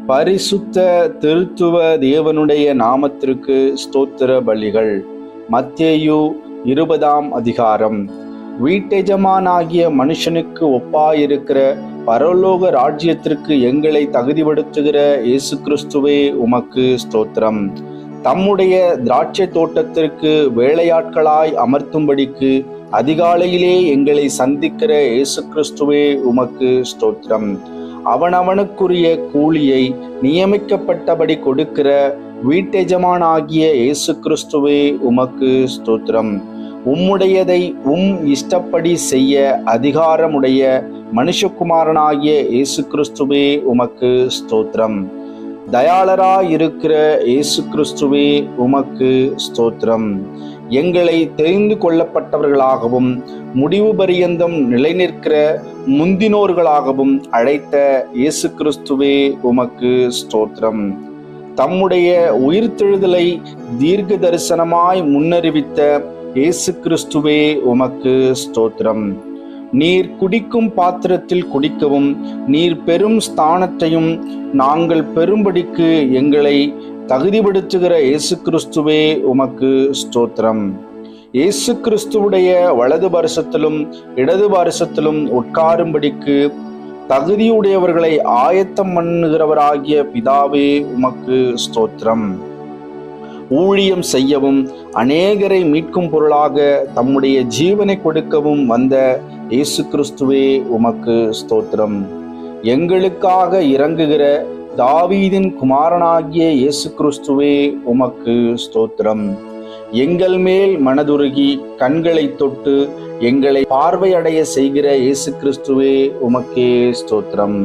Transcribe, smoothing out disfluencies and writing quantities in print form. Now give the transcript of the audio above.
பரிசுத்த திருத்துவ தேவனுடைய நாமத்திற்கு ஸ்தோத்திர பலிகள். மத்தேயு 20ஆம் அதிகாரம். வீட்டெஜமானாகிய மனுஷனுக்கு ஒப்பாயிருக்கிற பரலோக ராஜ்யத்திற்கு எங்களை தகுதிப்படுத்துகிற இயேசு கிறிஸ்துவே உமக்கு ஸ்தோத்திரம். தம்முடைய திராட்சை தோட்டத்திற்கு வேலையாட்களாய் அமர்த்தும்படிக்கு அதிகாலையிலே எங்களை சந்திக்கிற இயேசு கிறிஸ்துவே உமக்கு ஸ்தோத்திரம். அவனவனுக்குரிய கூலியை நியமிக்கப்பட்டபடி கொடுக்கிற வீட்டெஜமானாகிய இயேசு கிறிஸ்துவே உமக்கு ஸ்தோத்திரம். உம்முடையதை இஷ்டப்படி செய்ய அதிகாரமுடைய மனுஷகுமாரனாகிய இயேசு கிறிஸ்துவே உமக்கு ஸ்தோத்திரம். தயாளராயிருக்கிற இயேசு கிறிஸ்துவே உமக்கு ஸ்தோத்திரம். எங்களை தெரிந்து கொள்ளப்பட்டவர்களாகவும் முடிவு பரியந்தம் நிலைநிற்கிற முந்தினோர்களாகவும் அழைத்த இயேசு கிறிஸ்துவே உமக்கு ஸ்தோத்திரம். தம்முடைய உயிர்த்தெழுதலை தீர்க்க தரிசனமாய் முன்னறிவித்த இயேசு கிறிஸ்துவே உமக்கு ஸ்தோத்திரம். நீர் குடிக்கும் பாத்திரத்தில் குடிக்கவும் நீர் பெரும் ஸ்தானத்தையும் நாங்கள் பெரும்படிக்கு எங்களை தகுதிப்படுத்துகிற இயேசு கிறிஸ்துவே உமக்கு ஸ்தோத்திரம். இயேசு கிறிஸ்துவுடைய வலது பரிசத்திலும் இடது பரிசத்திலும் உட்காரும்படிக்கு தகுதியுடையவர்களை ஆயத்தம் பண்ணுகிறவராகிய பிதாவே உமக்கு ஸ்தோத்திரம். ஊழியம் செய்யவும் அநேகரை மீட்கும் பொருளாக தம்முடைய ஜீவனை கொடுக்கவும் வந்த இயேசு கிறிஸ்துவே உமக்கு ஸ்தோத்திரம். எங்களுக்காக இறங்குகிற தாவீதின் குமாரனாகிய இயேசு கிறிஸ்துவே உமக்கு ஸ்தோத்திரம். எங்கள் மேல் மனதுருகி கண்களை தொட்டு எங்களை பார்வையடைய செய்கிற இயேசு கிறிஸ்துவே உமக்கே ஸ்தோத்திரம்.